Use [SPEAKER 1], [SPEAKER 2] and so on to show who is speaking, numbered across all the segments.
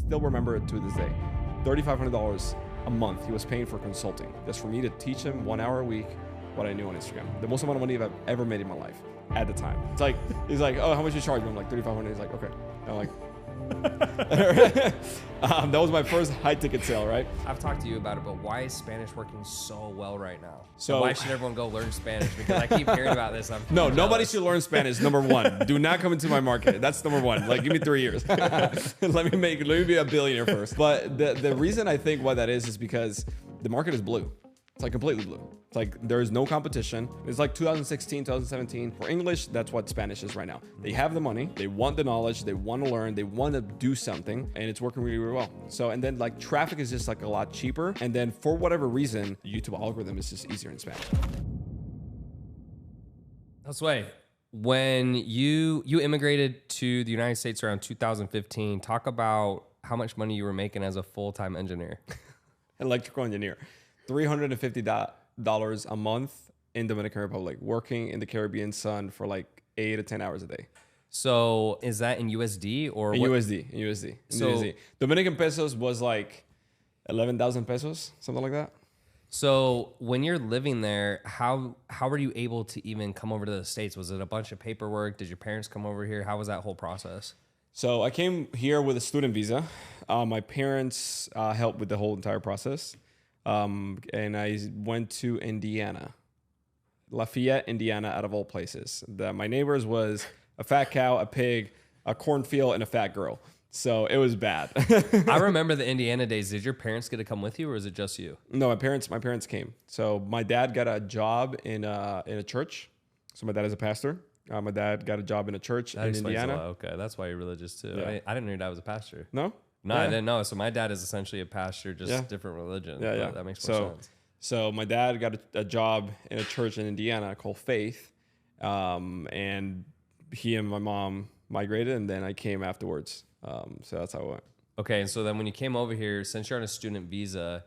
[SPEAKER 1] still remember it to this day. $3,500 a month he was paying for consulting, just for me to teach him 1 hour a week what I knew on Instagram. The most amount of money I've ever made in my life at the time. It's like, he's like, oh, how much you charge me? I'm like, $3,500. He's like, okay. And I'm like, that was my first high ticket sale, right?
[SPEAKER 2] I've talked to you about it, but why is Spanish working so well right now?
[SPEAKER 1] So
[SPEAKER 2] why should everyone go learn Spanish? Because I keep hearing about this.
[SPEAKER 1] No, nobody should learn Spanish. Number one, do not come into my market. That's number one. Like, give me 3 years. let me be a billionaire first. But the reason I think why that is because the market is blue. It's like completely blue. It's like there is no competition. It's like 2016, 2017. For English, that's what Spanish is right now. They have the money, they want the knowledge, they want to learn, they want to do something, and it's working really, really well. So, and then like traffic is just like a lot cheaper. And then for whatever reason, the YouTube algorithm is just easier in Spanish.
[SPEAKER 2] Josue, when you immigrated to the United States around 2015, talk about how much money you were making as a full-time engineer.
[SPEAKER 1] Electrical engineer. $350 a month in Dominican Republic, working in the Caribbean sun for like 8 to 10 hours a day.
[SPEAKER 2] So is that in USD or
[SPEAKER 1] in
[SPEAKER 2] what?
[SPEAKER 1] USD?
[SPEAKER 2] So
[SPEAKER 1] USD. Dominican pesos was like 11,000 pesos, something like that.
[SPEAKER 2] So when you're living there, how were you able to even come over to the States? Was it a bunch of paperwork? Did your parents come over here? How was that whole process?
[SPEAKER 1] So I came here with a student visa. My parents helped with the whole entire process. And I went to Indiana, Lafayette, Indiana, out of all places. My neighbors was a fat cow, a pig, a cornfield, and a fat girl. So it was bad.
[SPEAKER 2] I remember the Indiana days. Did your parents get to come with you, or is it just you?
[SPEAKER 1] No, my parents came. So my dad got a job in a church. So my dad is a pastor. My dad got a job in a church in Indiana.
[SPEAKER 2] Okay, that's why you're religious too.
[SPEAKER 1] Yeah.
[SPEAKER 2] I didn't know your dad was a pastor.
[SPEAKER 1] No?
[SPEAKER 2] No,
[SPEAKER 1] Yeah.
[SPEAKER 2] I didn't know. So my dad is essentially a pastor, just different religion.
[SPEAKER 1] Yeah.
[SPEAKER 2] That makes more sense.
[SPEAKER 1] So my dad got a job in a church in Indiana called Faith. And he and my mom migrated, and then I came afterwards. So that's how it went.
[SPEAKER 2] Okay, and so then when you came over here, since you're on a student visa,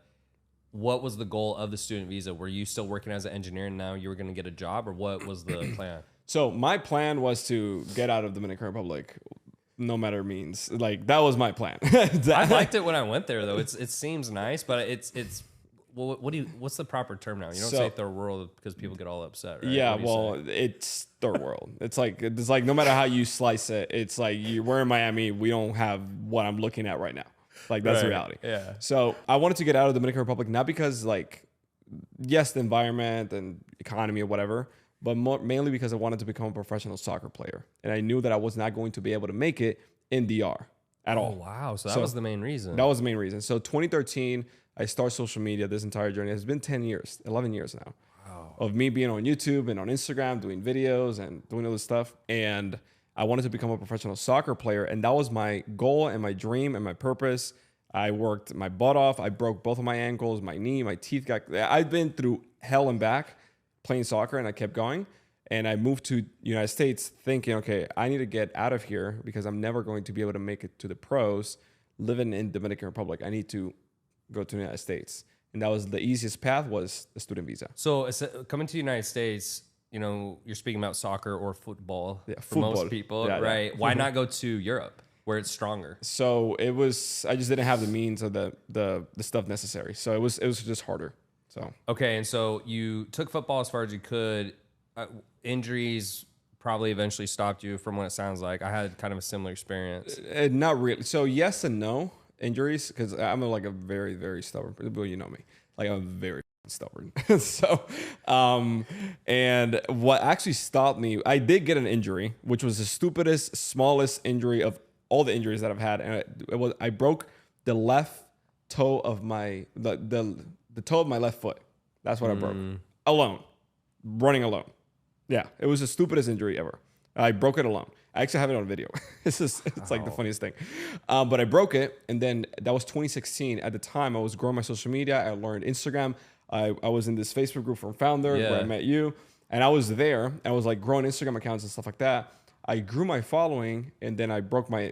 [SPEAKER 2] what was the goal of the student visa? Were you still working as an engineer and now you were going to get a job, or what was the plan?
[SPEAKER 1] So my plan was to get out of Dominican Republic, no matter means. Like, that was my plan.
[SPEAKER 2] I liked it when I went there, though. It seems nice, but it's well, what's the proper term now? You don't say third world because people get all upset, right?
[SPEAKER 1] Yeah, well, it's third world. It's like no matter how you slice it, it's like we're in Miami. We don't have what I'm looking at right now. Like, that's the reality.
[SPEAKER 2] Yeah.
[SPEAKER 1] So I wanted to get out of the Dominican Republic, not because like, yes, the environment and economy or whatever, but mainly because I wanted to become a professional soccer player. And I knew that I was not going to be able to make it in DR at all.
[SPEAKER 2] Oh, wow. So that was the main reason.
[SPEAKER 1] That was the main reason. So 2013, I started social media, this entire journey. It's been 10 years, 11 years now of me being on YouTube and on Instagram, doing videos and doing all this stuff. And I wanted to become a professional soccer player. And that was my goal and my dream and my purpose. I worked my butt off. I broke both of my ankles, my knee, my teeth I've been through hell and back playing soccer, and I kept going. And I moved to United States thinking, okay, I need to get out of here because I'm never going to be able to make it to the pros living in Dominican Republic. I need to go to the United States. And that was the easiest path, was the student visa.
[SPEAKER 2] So coming to the United States, you're speaking about soccer or football for most people, right? Why not go to Europe where it's stronger?
[SPEAKER 1] So I just didn't have the means of the stuff necessary. So it was just harder. So
[SPEAKER 2] okay, and so you took football as far as you could. Injuries probably eventually stopped you, from what it sounds like. I had kind of a similar experience.
[SPEAKER 1] Not really. So yes and no. Injuries, because I'm like a very, very stubborn person. Well, you know me. Like, I'm very stubborn. So, and what actually stopped me, I did get an injury, which was the stupidest, smallest injury of all the injuries that I've had. And I broke the left toe of the toe of my left foot. That's what I broke. Alone. Running alone. Yeah. It was the stupidest injury ever. I broke it alone. I actually have it on video. It's like the funniest thing. But I broke it, and then that was 2016. At the time, I was growing my social media. I learned Instagram. I was in this Facebook group from Founder where I met you, and I was there. I was like growing Instagram accounts and stuff like that. I grew my following, and then I broke my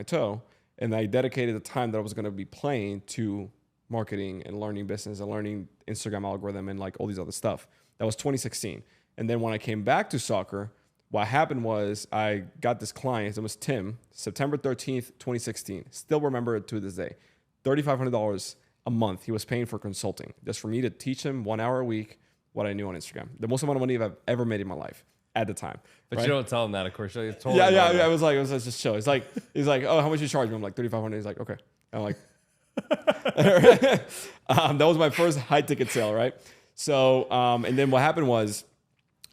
[SPEAKER 1] toe, and I dedicated the time that I was going to be playing to marketing and learning business and learning Instagram algorithm and like all these other stuff. That was 2016. And then when I came back to soccer, what happened was I got this client. It was Tim, September 13th, 2016. Still remember it to this day. $3,500 a month he was paying for consulting just for me to teach him 1 hour a week what I knew on Instagram. The most amount of money I've ever made in my life at the time.
[SPEAKER 2] But
[SPEAKER 1] right?
[SPEAKER 2] you don't tell him that, of course. It's totally
[SPEAKER 1] Yeah. I was like, it was just chill. He's like, oh, how much you charge me? I'm like, 3,500. He's like, okay. I'm like, that was my first high ticket sale, right? So, and then what happened was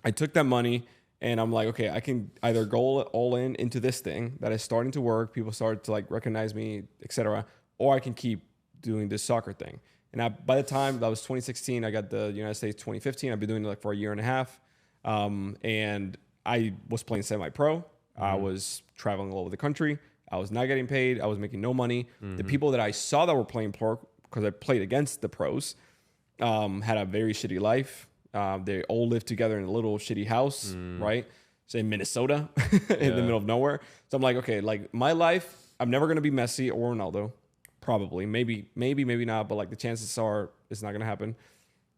[SPEAKER 1] I took that money and I'm like, okay, I can either go all in into this thing that is starting to work. People start to like recognize me, etc. Or I can keep doing this soccer thing. And by the time that was 2016, I got the United States 2015. I've been doing it like for a year and a half. And I was playing semi-pro. I was traveling all over the country. I was not getting paid. I was making no money. The people that I saw that were playing pro, because I played against the pros, had a very shitty life. They all lived together in a little shitty house, right? So in Minnesota, in the middle of nowhere. So I'm like, okay, like my life, I'm never going to be Messi or Ronaldo. Probably, maybe not, but like the chances are it's not going to happen.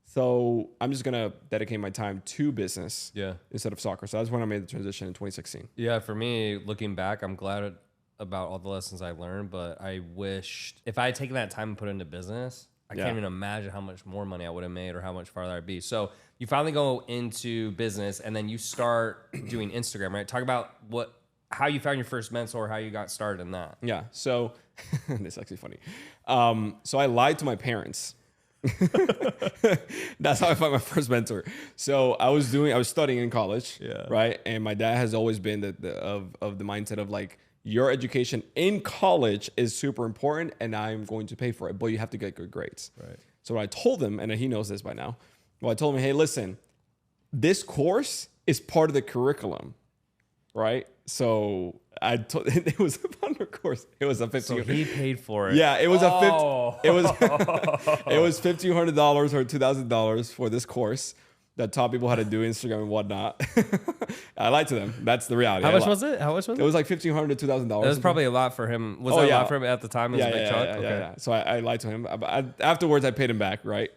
[SPEAKER 1] So I'm just going to dedicate my time to business instead of soccer. So that's when I made the transition in 2016.
[SPEAKER 2] Yeah, for me, looking back, I'm glad about all the lessons I learned, but I wished if I had taken that time and put it into business, I can't even imagine how much more money I would have made or how much farther I'd be. So you finally go into business and then you start doing Instagram, right? Talk about how you found your first mentor, how you got started in that.
[SPEAKER 1] Yeah. So it's actually funny. So I lied to my parents. That's how I found my first mentor. So I was studying in college, right? And my dad has always been of the mindset of like, your education in college is super important and I'm going to pay for it, but you have to get good grades.
[SPEAKER 2] Right.
[SPEAKER 1] So what I told him, and he knows this by now, well, I told him, hey, listen, this course is part of the curriculum, right? So it was a fun course. It was a $1,500.
[SPEAKER 2] So he paid for it.
[SPEAKER 1] Yeah, it was it was $1,500 or $2,000 for this course that taught people how to do Instagram and whatnot. I lied to them. That's the reality.
[SPEAKER 2] How much was it?
[SPEAKER 1] It was like $1,500 to $2,000.
[SPEAKER 2] That was probably a lot for him. Was that a lot for him at the time? It was a big chunk?
[SPEAKER 1] Yeah. So I lied to him. Afterwards, I paid him back, right?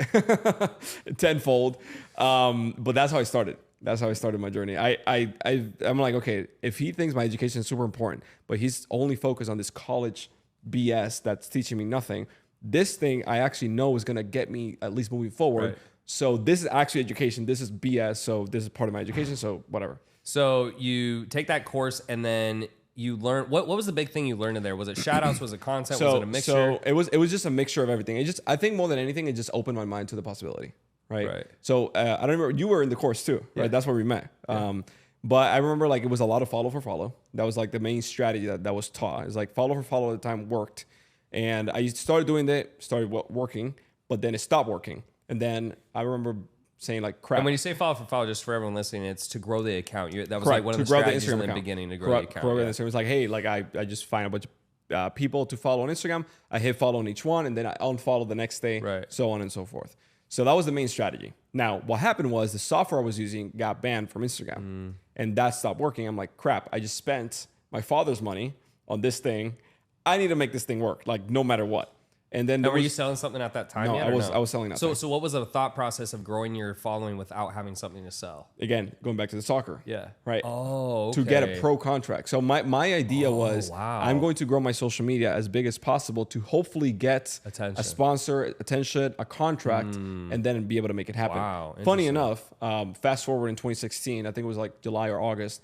[SPEAKER 1] Tenfold. But that's how I started. That's how I started my journey. I'm like, okay, if he thinks my education is super important, but he's only focused on this college BS that's teaching me nothing, this thing I actually know is going to get me at least moving forward. Right. So this is actually education. This is BS. So this is part of my education. So whatever.
[SPEAKER 2] So you take that course and then you learn. What was the big thing you learned in there? Was it shout outs? Was it content? Was it a mixture?
[SPEAKER 1] So it was just a mixture of everything. I think more than anything, it just opened my mind to the possibility. Right. So I don't remember, you were in the course too, right? Yeah. That's where we met. Yeah. But I remember like it was a lot of follow for follow. That was like the main strategy that was taught. It's like follow for follow at the time worked. And I started doing that, started working, but then it stopped working. And then I remember saying like, crap.
[SPEAKER 2] And when you say follow for follow, just for everyone listening, it's to grow the account. That was
[SPEAKER 1] Correct.
[SPEAKER 2] like one of the strategies in the beginning to grow the account.
[SPEAKER 1] The Instagram. It was like, hey, like I just find a bunch of people to follow on Instagram. I hit follow on each one and then I unfollow the next day, so on and so forth. So that was the main strategy. Now, what happened was the software I was using got banned from Instagram and that stopped working. I'm like, crap, I just spent my father's money on this thing. I need to make this thing work, like no matter what. And then
[SPEAKER 2] were you selling something at that time?
[SPEAKER 1] No,
[SPEAKER 2] yet
[SPEAKER 1] I was selling nothing.
[SPEAKER 2] So what was the thought process of growing your following without having something to sell?
[SPEAKER 1] Again, going back to the soccer.
[SPEAKER 2] Yeah.
[SPEAKER 1] Right.
[SPEAKER 2] Oh, okay.
[SPEAKER 1] To get a pro contract. So my idea was I'm going to grow my social media as big as possible to hopefully get a sponsor, attention, a contract, and then be able to make it happen.
[SPEAKER 2] Wow.
[SPEAKER 1] Funny enough, fast forward in 2016, I think it was like July or August,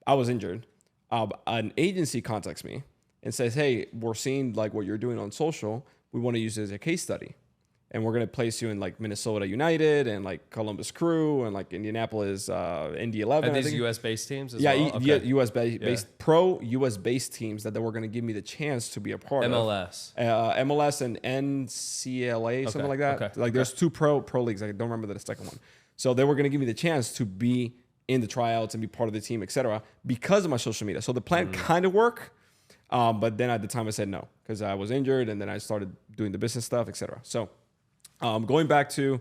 [SPEAKER 1] I was injured. An agency contacts me and says, hey, we're seeing like what you're doing on social. We want to use it as a case study. And we're going to place you in like Minnesota United and like Columbus Crew and like Indianapolis, Indy 11.
[SPEAKER 2] Are these US based teams as
[SPEAKER 1] well?
[SPEAKER 2] Yeah,
[SPEAKER 1] US based, pro US based teams that they were going to give me the chance to be a part
[SPEAKER 2] MLS.
[SPEAKER 1] of. MLS and NCLA, something like that. Like there's two pro leagues. I don't remember the second one. So they were going to give me the chance to be in the tryouts and be part of the team, etc. because of my social media. So the plan kind of worked. But then at the time I said no because I was injured and then I started doing the business stuff, etc. So going back to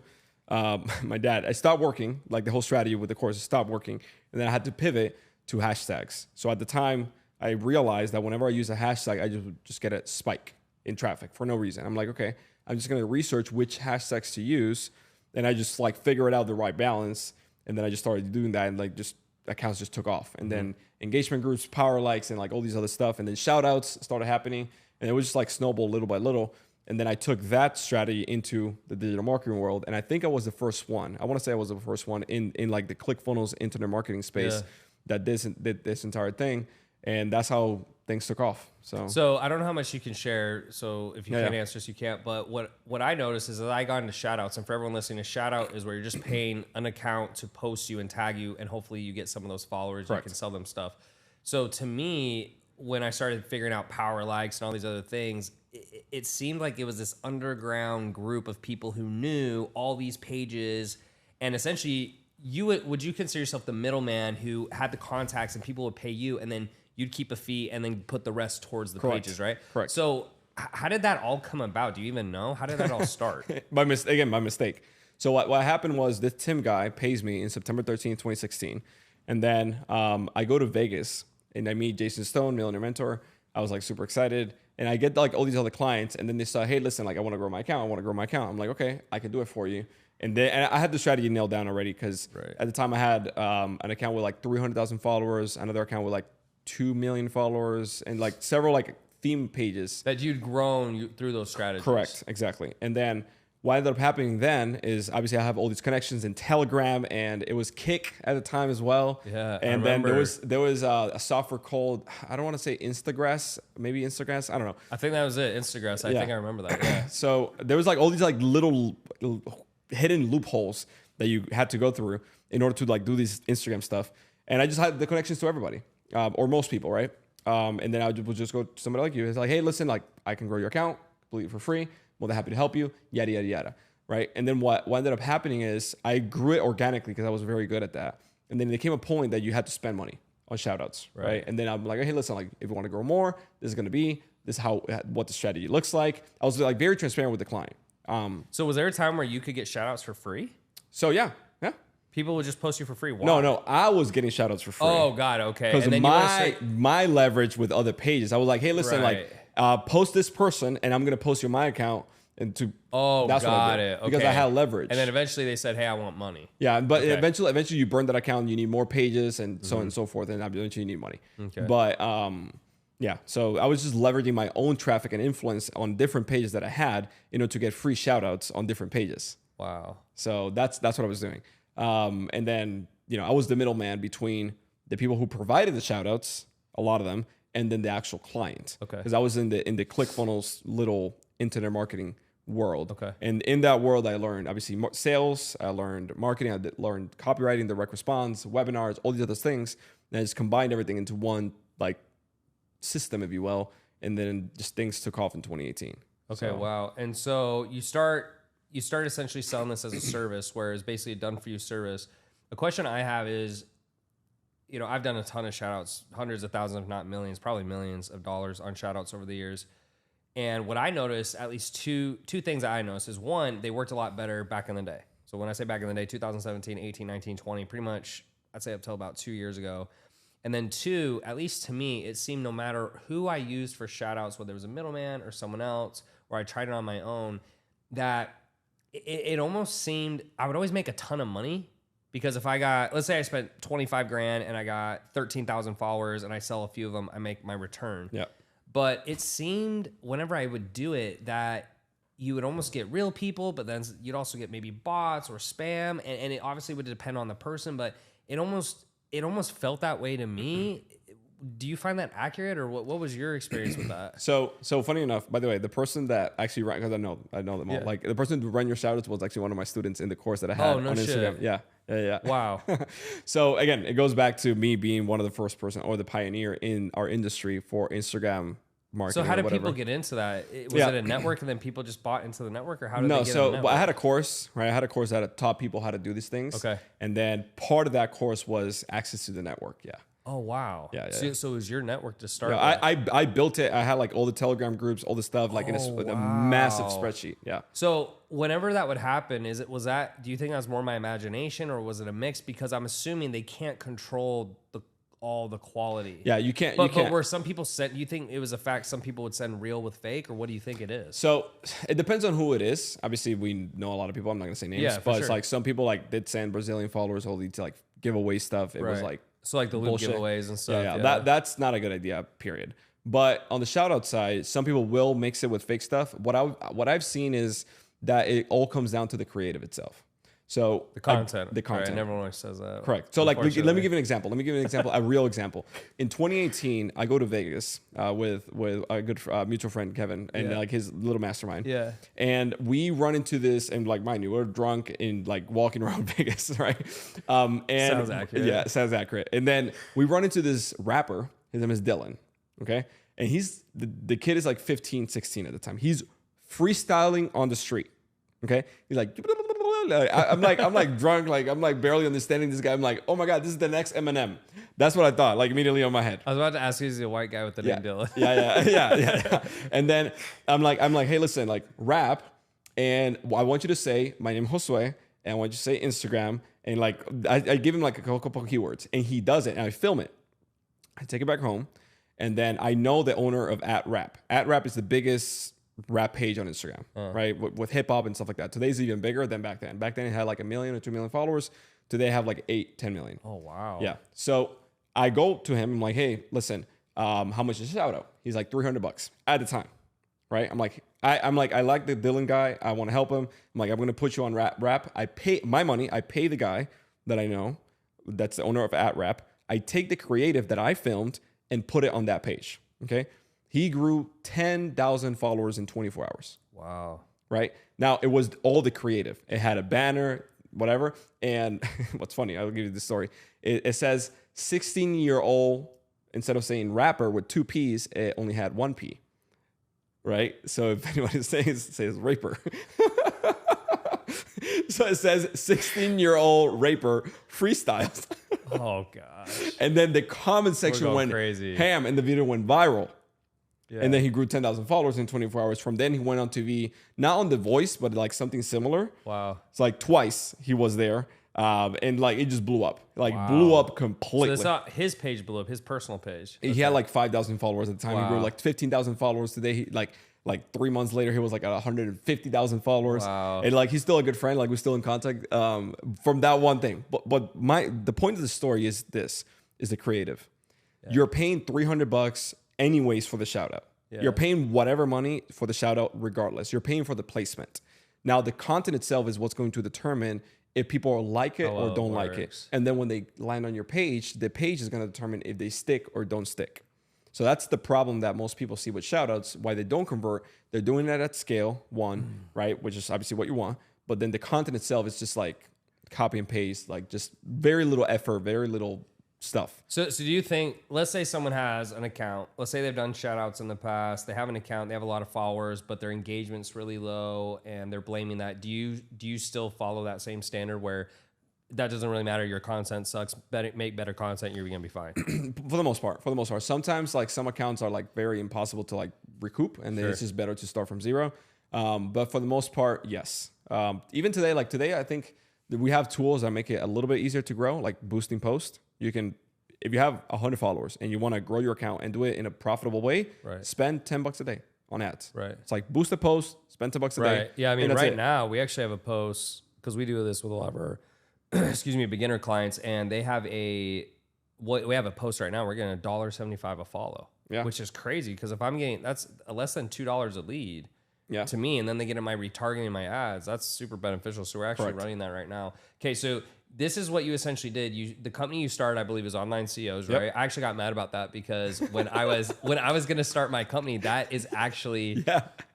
[SPEAKER 1] my dad, I stopped working, like the whole strategy with the course stopped working. And then I had to pivot to hashtags. So at the time I realized that whenever I use a hashtag, I just get a spike in traffic for no reason. I'm like, okay, I'm just going to research which hashtags to use. And I just like figure it out the right balance. And then I just started doing that and like just accounts just took off. And then engagement groups, power likes, and like all these other stuff. And then shout outs started happening. And it was just like snowball little by little. And then I took that strategy into the digital marketing world. And I think I was the first one. I want to say I was the first one in like the ClickFunnels internet marketing space that did this entire thing. And that's how things took off. So
[SPEAKER 2] I don't know how much you can share. So if you can't answer this, you can't. But what I noticed is that I got into shout outs. And for everyone listening, a shout out is where you're just paying an account to post you and tag you. And hopefully you get some of those followers. Correct. You can sell them stuff. So to me, when I started figuring out power likes and all these other things, it seemed like it was this underground group of people who knew all these pages. And essentially, would you consider yourself the middleman who had the contacts and people would pay you, and then you'd keep a fee and then put the rest towards the pages, right?
[SPEAKER 1] Correct.
[SPEAKER 2] So how did that all come about? Do you even know? How did that all start?
[SPEAKER 1] My mistake. So what happened was this Tim guy pays me in September 13th, 2016. And then I go to Vegas and I meet Jason Stone, Millionaire Mentor. I was like super excited. And I get like all these other clients. And then they say, hey, listen, like I want to grow my account. I'm like, okay, I can do it for you. And I had the strategy nailed down already because at the time I had an account with like 300,000 followers, another account with like 2 million followers, and like several like theme pages.
[SPEAKER 2] That you'd grown through those strategies.
[SPEAKER 1] Correct, exactly. And then what ended up happening then is obviously I have all these connections in Telegram, and it was Kick at the time as well.
[SPEAKER 2] Yeah,
[SPEAKER 1] and then there was a software called, I don't want to say Instagrass, maybe Instagrass, I don't know.
[SPEAKER 2] I think that was it, Instagrass. I think I remember that. Yeah.
[SPEAKER 1] So there was like all these like little hidden loopholes that you had to go through in order to like do this Instagram stuff. And I just had the connections to everybody, or most people, right? And then I would just go to somebody like you. It's like, hey, listen, like I can grow your account completely for free. More than happy to help you, yada, yada, yada, right? And then what ended up happening is I grew it organically because I was very good at that. And then there came a point that you had to spend money on shout outs, right? And then I'm like, hey, listen, like if you want to grow more, this is going to be, this is what the strategy looks like. I was like very transparent with the client.
[SPEAKER 2] So was there a time where you could get shout outs for free?
[SPEAKER 1] So yeah.
[SPEAKER 2] People would just post you for free. Why?
[SPEAKER 1] No, I was getting shout outs for free.
[SPEAKER 2] Oh God, okay.
[SPEAKER 1] Because my leverage with other pages, I was like, hey, listen, post this person, and I'm gonna post you my account, and that's what I did, because I had leverage.
[SPEAKER 2] And then eventually they said, hey, I want money.
[SPEAKER 1] Yeah, but eventually you burn that account, you need more pages, and so on and so forth, and eventually you need money. Okay. But yeah, so I was just leveraging my own traffic and influence on different pages that I had, to get free shout outs on different pages.
[SPEAKER 2] Wow.
[SPEAKER 1] So that's what I was doing. And then, I was the middleman between the people who provided the shout outs, a lot of them, and then the actual client. Okay. Because I was in the ClickFunnels little internet marketing world. Okay. And in that world, I learned obviously sales, I learned marketing, I learned copywriting, direct response, webinars, all these other things. And I just combined everything into one like system, if you will. And then just things took off in 2018.
[SPEAKER 2] Okay. So, wow. And so you start essentially selling this as a service, where it's basically a done for you service. The question I have is, I've done a ton of shout outs, hundreds of thousands, if not millions, probably millions of dollars on shout outs over the years. And what I noticed, at least two things I noticed, is one, they worked a lot better back in the day. So when I say back in the day, 2017, 18, 19, 20, pretty much, I'd say up till about 2 years ago. And then two, at least to me, it seemed no matter who I used for shout outs, whether it was a middleman or someone else, or I tried it on my own, that it almost seemed I would always make a ton of money, because if let's say I spent 25 grand and I got 13,000 followers and I sell a few of them, I make my return. Yeah. But it seemed whenever I would do it that you would almost get real people, but then you'd also get maybe bots or spam. And it obviously would depend on the person, but it almost felt that way to me. Do you find that accurate, or what was your experience with that? So
[SPEAKER 1] funny enough, by the way, the person that actually ran, because I know them all, like the person who ran your shout outs was actually one of my students in the course that I had on Instagram. Yeah. Wow. So again, it goes back to me being one of the first person or the pioneer in our industry for Instagram marketing.
[SPEAKER 2] So how did people get into that? Was it a network and then people just bought into the network, or how did they get into the network?
[SPEAKER 1] I had a course, right? I had a course that taught people how to do these things. Okay. And then part of that course was access to the network. Yeah.
[SPEAKER 2] Oh, wow. Yeah. So it was your network to start with?
[SPEAKER 1] I built it. I had like all the Telegram groups, all the stuff, like in a massive spreadsheet. Yeah.
[SPEAKER 2] So whenever that would happen, do you think that was more my imagination, or was it a mix? Because I'm assuming they can't control all the quality.
[SPEAKER 1] Yeah, you can't.
[SPEAKER 2] But were some people do you think it was a fact some people would send real with fake, or what do you think it is?
[SPEAKER 1] So it depends on who it is. Obviously, we know a lot of people. I'm not going to say names, but it's like some people like did send Brazilian followers all these like giveaway stuff. It was like
[SPEAKER 2] So like the loot
[SPEAKER 1] bullshit.
[SPEAKER 2] giveaways and stuff.
[SPEAKER 1] Yeah. That's not a good idea, period. But on the shout out side, some people will mix it with fake stuff. What I've seen is that it all comes down to the creative itself. So
[SPEAKER 2] the content.
[SPEAKER 1] The content.
[SPEAKER 2] Right? And everyone always says that.
[SPEAKER 1] Correct. So like, let me give you an example. A real example. In 2018, I go to Vegas with a good mutual friend, Kevin, and like his little mastermind.
[SPEAKER 2] Yeah.
[SPEAKER 1] And we run into this, and like, mind you, we're drunk and like walking around Vegas, right? And
[SPEAKER 2] sounds accurate.
[SPEAKER 1] Yeah, sounds accurate. And then we run into this rapper. His name is Dylan. Okay. And he's the kid is like 15, 16 at the time. He's freestyling on the street. Okay. He's like, I'm like drunk, like I'm like barely understanding this guy. I'm like, oh my God, this is the next Eminem. That's what I thought, like immediately on my head.
[SPEAKER 2] I was about to ask you, is he a white guy with the name Dylan?
[SPEAKER 1] Yeah. And then I'm like, hey, listen, like rap, and I want you to say my name Josue, and I want you to say Instagram, and like I give him like a couple of keywords, and he does it, and I film it. I take it back home, and then I know the owner of @rap. @rap is the biggest rap page on Instagram, right? With hip hop and stuff like that. Today's even bigger than back then. Back then it had like 1 million or 2 million followers. Today I have like 8, 10 million.
[SPEAKER 2] Oh, wow.
[SPEAKER 1] Yeah. So I go to him. I'm like, hey, listen, how much is a shout out? He's like $300 at the time, right? I'm like, I like the Dylan guy. I want to help him. I'm like, I'm going to put you on rap. I pay my money. I pay the guy that I know. That's the owner of @rap. I take the creative that I filmed and put it on that page. Okay. He grew 10,000 followers in 24 hours.
[SPEAKER 2] Wow.
[SPEAKER 1] Right? Now, it was all the creative. It had a banner, whatever. And what's funny, I'll give you the story. It says 16-year-old, instead of saying rapper with 2 P's, it only had 1 P. Right? So if anyone is saying it says raper. So it says 16-year-old raper freestyles.
[SPEAKER 2] Oh, gosh.
[SPEAKER 1] And then the comment section went
[SPEAKER 2] crazy.
[SPEAKER 1] Ham, and the video went viral.
[SPEAKER 2] Yeah.
[SPEAKER 1] And then he grew 10,000 followers in 24 hours. From then he went on TV, not on The Voice, but like something similar.
[SPEAKER 2] Wow.
[SPEAKER 1] It's like twice he was there. And like it just blew up. Like blew up completely.
[SPEAKER 2] So it's not his page blew up, his personal page.
[SPEAKER 1] He had like 5,000 followers at the time. He grew like 15,000 followers today. He like 3 months later, he was like at 150,000 followers.
[SPEAKER 2] Wow.
[SPEAKER 1] And like he's still a good friend. Like we're still in contact from that one thing. But the point of the story is this: is the creative. Yeah. You're paying $300 anyways for the shout out. Yeah. You're paying whatever money for the shout out regardless. You're paying for the placement. Now the content itself is what's going to determine if people like it or don't like it. And then when they land on your page, the page is going to determine if they stick or don't stick. So that's the problem that most people see with shoutouts, why they don't convert. They're doing that at scale, right? Which is obviously what you want. But then the content itself is just like copy and paste, like just very little effort, very little stuff.
[SPEAKER 2] So do you think, let's say someone has an account, let's say they've done shout outs in the past, they have an account, they have a lot of followers, but their engagement's really low and they're blaming that. Do you still follow that same standard where that doesn't really matter, your content sucks, make better content, you're gonna be fine?
[SPEAKER 1] For the most part. Sometimes like some accounts are like very impossible to like recoup, and then it's just better to start from zero. But for the most part, yes. Even today, I think that we have tools that make it a little bit easier to grow, like boosting post. You can, if you have 100 followers and you want to grow your account and do it in a profitable way, spend $10 a day on ads. Right. It's like boost a post, spend $10 a day.
[SPEAKER 2] Yeah. I mean, right now we actually have a post, because we do this with a lot of our, beginner clients, and they have we have a post right now. We're getting $1.75 a follow, which is crazy. Because if I'm getting, that's less than $2 a lead to me, and then they get in my retargeting my ads, that's super beneficial. So we're actually running that right now. Okay, so this is what you essentially did. The company you started, I believe, is Online CEOs, right? I actually got mad about that because when I was going to start my company, that is actually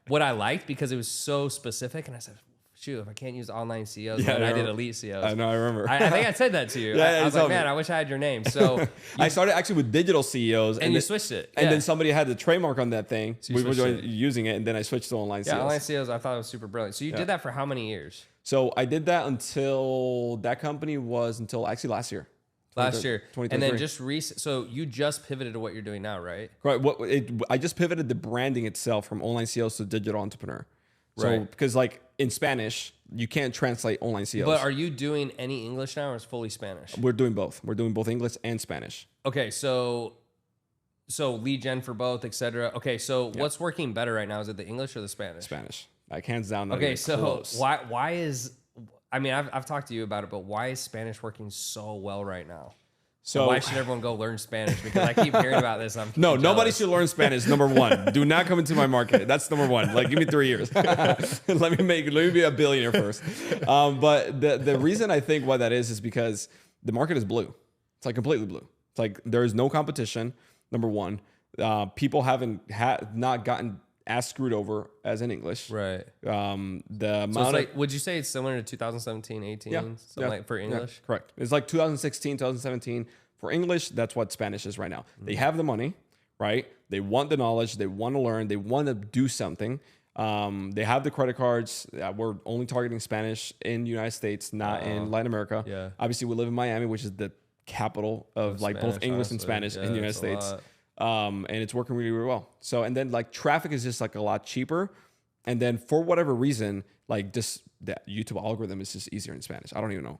[SPEAKER 2] what I liked, because it was so specific, and I said, shoot, if I can't use Online CEOs, then I did Elite CEOs.
[SPEAKER 1] I know, I remember.
[SPEAKER 2] I think I said that to you. I was like, man, I wish I had your name. So
[SPEAKER 1] I started actually with digital CEOs.
[SPEAKER 2] And you switched it.
[SPEAKER 1] And then somebody had the trademark on that thing. So we were using it, and then I switched to Online CEOs.
[SPEAKER 2] Yeah, Online CEOs, I thought it was super brilliant. So you did that for how many years?
[SPEAKER 1] So I did that until that company was actually last year.
[SPEAKER 2] Last year. And then just so you just pivoted to what you're doing now, right?
[SPEAKER 1] Right. I just pivoted the branding itself from Online CEOs to digital entrepreneur. So because like in Spanish, you can't translate Online CEOs.
[SPEAKER 2] But are you doing any English now, or is fully Spanish?
[SPEAKER 1] We're doing both. We're doing both English and Spanish.
[SPEAKER 2] Okay, so lead gen for both, etc. Okay, so what's working better right now? Is it the English or the Spanish?
[SPEAKER 1] Spanish. Like hands down.
[SPEAKER 2] Okay, so close. why is, I mean, I've talked to you about it, but why is Spanish working so well right now? So why should everyone go learn Spanish? Because I keep hearing about this. I'm
[SPEAKER 1] no,
[SPEAKER 2] jealous.
[SPEAKER 1] Nobody should learn Spanish. Number one, do not come into my market. That's number one. Like, give me 3 years. let me be a billionaire first. But the reason I think why that is because the market is blue. It's like completely blue. It's like there is no competition. Number one, people not gotten as screwed over as in English.
[SPEAKER 2] Right.
[SPEAKER 1] The amount
[SPEAKER 2] so it's like, would you say it's similar to 2017, 18?
[SPEAKER 1] Yeah,
[SPEAKER 2] Something like for English?
[SPEAKER 1] Yeah, correct. It's like 2016, 2017. For English, that's what Spanish is right now. They have the money, right? They want the knowledge. They want to learn. They want to do something. They have the credit cards. We're only targeting Spanish in the United States, not in Latin America.
[SPEAKER 2] Yeah.
[SPEAKER 1] Obviously, we live in Miami, which is the capital of like
[SPEAKER 2] Spanish,
[SPEAKER 1] both English
[SPEAKER 2] honestly.
[SPEAKER 1] and Spanish in the United States.
[SPEAKER 2] Lot.
[SPEAKER 1] And it's working really, really well. So, and then like traffic is just like a lot cheaper. And then for whatever reason, like just that YouTube algorithm is just easier in Spanish. I don't even know.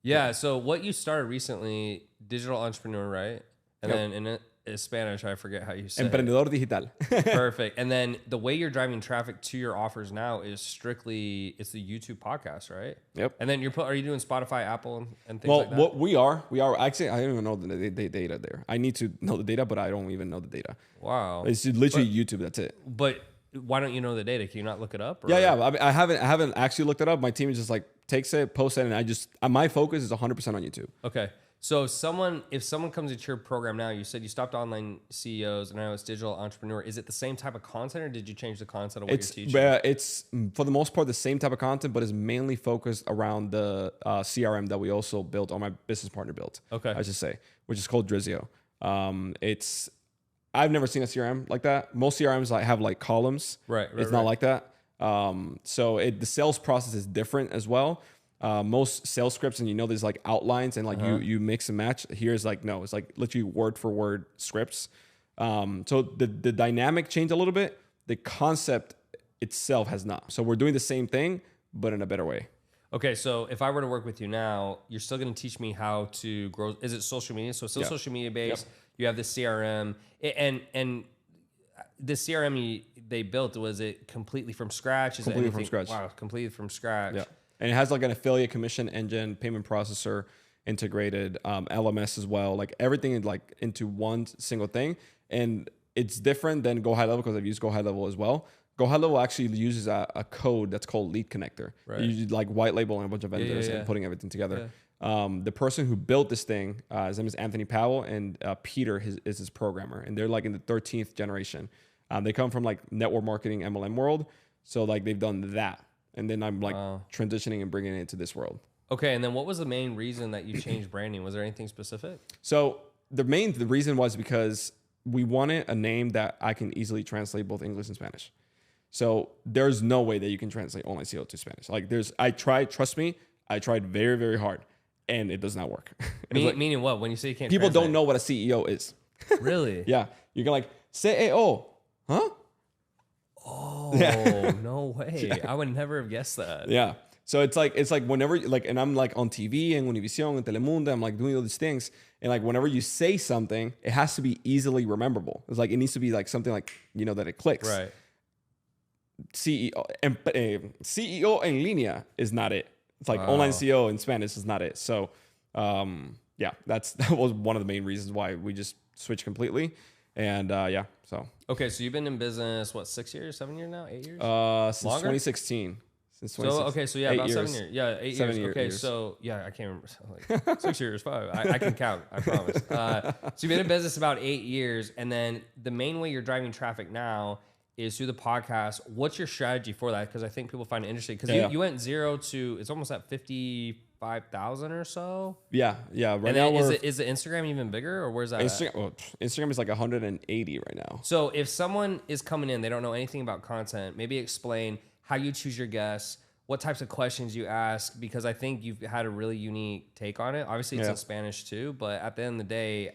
[SPEAKER 2] Yeah. So what you started recently, digital entrepreneur, right? And then in Spanish, I forget how you say
[SPEAKER 1] Emprendedor digital.
[SPEAKER 2] Perfect. And then the way you're driving traffic to your offers now is strictly, it's the YouTube podcast, right?
[SPEAKER 1] Yep.
[SPEAKER 2] And then are you doing Spotify, Apple, and things like that?
[SPEAKER 1] Well, what we are actually, I don't even know the data there. I need to know the data, but I don't even know the data.
[SPEAKER 2] Wow.
[SPEAKER 1] It's literally YouTube. That's it.
[SPEAKER 2] But why don't you know the data? Can you not look it up? Or?
[SPEAKER 1] Yeah. I haven't actually looked it up. My team is just like takes it, posts it, and my focus is 100% on YouTube.
[SPEAKER 2] Okay. So if someone comes into your program now, you said you stopped online CEOs and now it's digital entrepreneur. Is it the same type of content or did you change the content of what you're teaching?
[SPEAKER 1] It's for the most part the same type of content, but it's mainly focused around the CRM that we also built, or my business partner built. Okay. I should say, which is called Drizio. I've never seen a CRM like that. Most CRMs have like columns.
[SPEAKER 2] Right.
[SPEAKER 1] It's not like that. So the sales process is different as well. Most sales scripts, and there's like outlines and like you mix and match. Here's like, no, it's like literally word for word scripts. So the dynamic changed a little bit. The concept itself has not. So we're doing the same thing, but in a better way.
[SPEAKER 2] Okay, so if I were to work with you now, you're still going to teach me how to grow. Is it social media? So it's still social media based. Yep. You have the CRM, and the CRM they built, was it completely from scratch? Is
[SPEAKER 1] completely from scratch.
[SPEAKER 2] Wow, completely from scratch.
[SPEAKER 1] Yeah. And it has like an affiliate commission engine, payment processor integrated, LMS as well. Like everything is like into one single thing. And it's different than Go High Level because I've used Go High Level as well. Go High Level actually uses a code that's called Lead Connector. Right. You like white labeling a bunch of vendors and putting everything together. Yeah. The person who built this thing, his name is Anthony Powell, and Peter is his programmer. And they're like in the 13th generation. They come from like network marketing, MLM world. So like they've done that. And then I'm like transitioning and bringing it into this world.
[SPEAKER 2] Okay. And then what was the main reason that you changed branding? Was there anything specific?
[SPEAKER 1] So the reason was because we wanted a name that I can easily translate both English and Spanish. So there's no way that you can translate online SEO to Spanish. Like trust me, I tried very, very hard and it does not work.
[SPEAKER 2] Meaning what? When you say you can't
[SPEAKER 1] people
[SPEAKER 2] translate?
[SPEAKER 1] don't know what a CEO is.
[SPEAKER 2] Really?
[SPEAKER 1] Yeah. You can like, CEO, huh?
[SPEAKER 2] Oh, no way. Yeah. I would never have guessed that.
[SPEAKER 1] Yeah. So it's like whenever and I'm like on TV and Univision and Telemundo, I'm like doing all these things. And like whenever you say something, it has to be easily rememberable. It's like, it needs to be like something like, that it clicks.
[SPEAKER 2] Right.
[SPEAKER 1] CEO en línea is not it. It's like online CEO in Spanish is not it. So, that was one of the main reasons why we just switched completely. And so.
[SPEAKER 2] Okay, so you've been in business, 6 years, 7 years now, 8 years?
[SPEAKER 1] Since 2016. Since 2016.
[SPEAKER 2] So about 7 years. Yeah, 8
[SPEAKER 1] 7
[SPEAKER 2] years. Okay,
[SPEAKER 1] years.
[SPEAKER 2] so I can't remember. Like 6 years, 5. I can count, I promise. So you've been in business about 8 years, and then the main way you're driving traffic now is through the podcast. What's your strategy for that? Because I think people find it interesting. Because you went 0 to, it's almost at 55,000 or so.
[SPEAKER 1] Yeah. Right
[SPEAKER 2] and
[SPEAKER 1] now,
[SPEAKER 2] is the Instagram even bigger, or where's that?
[SPEAKER 1] Instagram is like 180 right now.
[SPEAKER 2] So if someone is coming in, they don't know anything about content, maybe explain how you choose your guests, what types of questions you ask, because I think you've had a really unique take on it. Obviously, it's in Spanish too, but at the end of the day,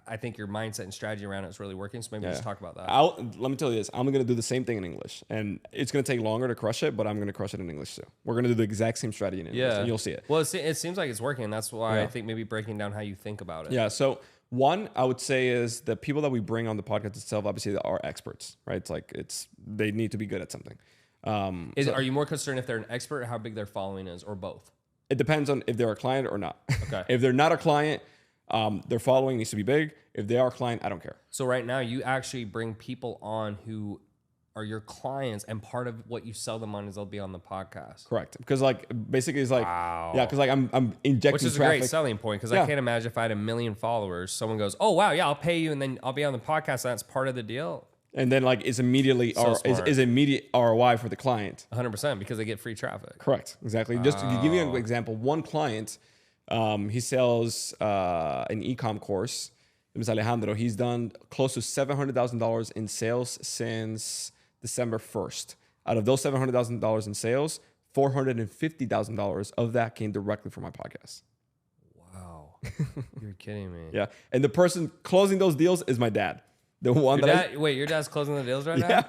[SPEAKER 2] I think your mindset and strategy around it is really working. So maybe just talk about that.
[SPEAKER 1] Let me tell you this. I'm going to do the same thing in English. And it's going to take longer to crush it, but I'm going to crush it in English too. We're going to do the exact same strategy in English, and you'll see it.
[SPEAKER 2] Well, it seems like it's working. That's why I think maybe breaking down how you think about it.
[SPEAKER 1] Yeah. So one, I would say, is the people that we bring on the podcast itself, obviously, they are experts, right? It's like they need to be good at something.
[SPEAKER 2] Are you more concerned if they're an expert or how big their following is, or both?
[SPEAKER 1] It depends on if they're a client or not.
[SPEAKER 2] Okay.
[SPEAKER 1] If they're not a client, Their following needs to be big. If they are a client, I don't care.
[SPEAKER 2] So right now you actually bring people on who are your clients, and part of what you sell them on is they'll be on the podcast.
[SPEAKER 1] Correct. Because like basically it's like, yeah, because like I'm injecting
[SPEAKER 2] Which is
[SPEAKER 1] traffic.
[SPEAKER 2] a great selling point, because I can't imagine if I had 1 million followers, someone goes, oh wow, yeah, I'll pay you and then I'll be on the podcast. That's part of the deal.
[SPEAKER 1] And then like it's immediately is immediate ROI for the client.
[SPEAKER 2] 100%, because they get free traffic.
[SPEAKER 1] Correct. Exactly. Just to give you an example, one client, he sells an e-com course. It was Alejandro. He's done close to $700,000 in sales since December 1st. Out of those $700,000 in sales, $450,000 of that came directly from my podcast.
[SPEAKER 2] Wow. You're kidding me.
[SPEAKER 1] Yeah. And the person closing those deals is my dad. The one
[SPEAKER 2] Wait, your dad's closing the deals right now?
[SPEAKER 1] Yeah.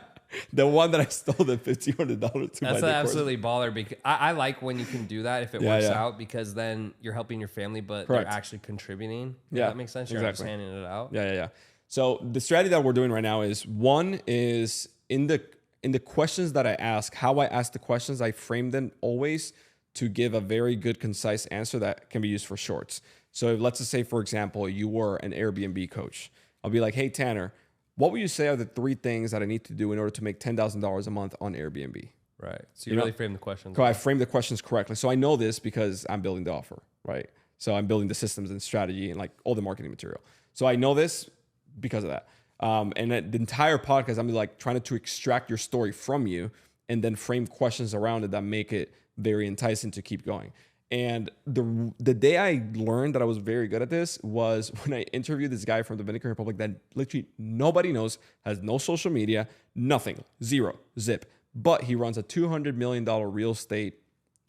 [SPEAKER 1] The one that I stole the $1,500 to.
[SPEAKER 2] That's absolutely baller. Because I like when you can do that if it works out, because then you're helping your family, but they're actually contributing. Yeah, that makes sense. You're just handing it out.
[SPEAKER 1] Yeah. So the strategy that we're doing right now is, one is in the questions that I ask, how I ask the questions, I frame them always to give a very good, concise answer that can be used for shorts. So let's just say, for example, you were an Airbnb coach. I'll be like, hey, Tanner, what would you say are the 3 things that I need to do in order to make $10,000 a month on Airbnb?
[SPEAKER 2] Right. So you really frame the questions.
[SPEAKER 1] I frame the questions correctly. So I know this because I'm building the offer, right? So I'm building the systems and strategy and like all the marketing material. So I know this because of that. And the entire podcast, I'm like trying to extract your story from you and then frame questions around it that make it very enticing to keep going. And the day I learned that I was very good at this was when I interviewed this guy from the Dominican Republic that literally nobody knows, has no social media, nothing, zero, zip. But he runs a $200 million real estate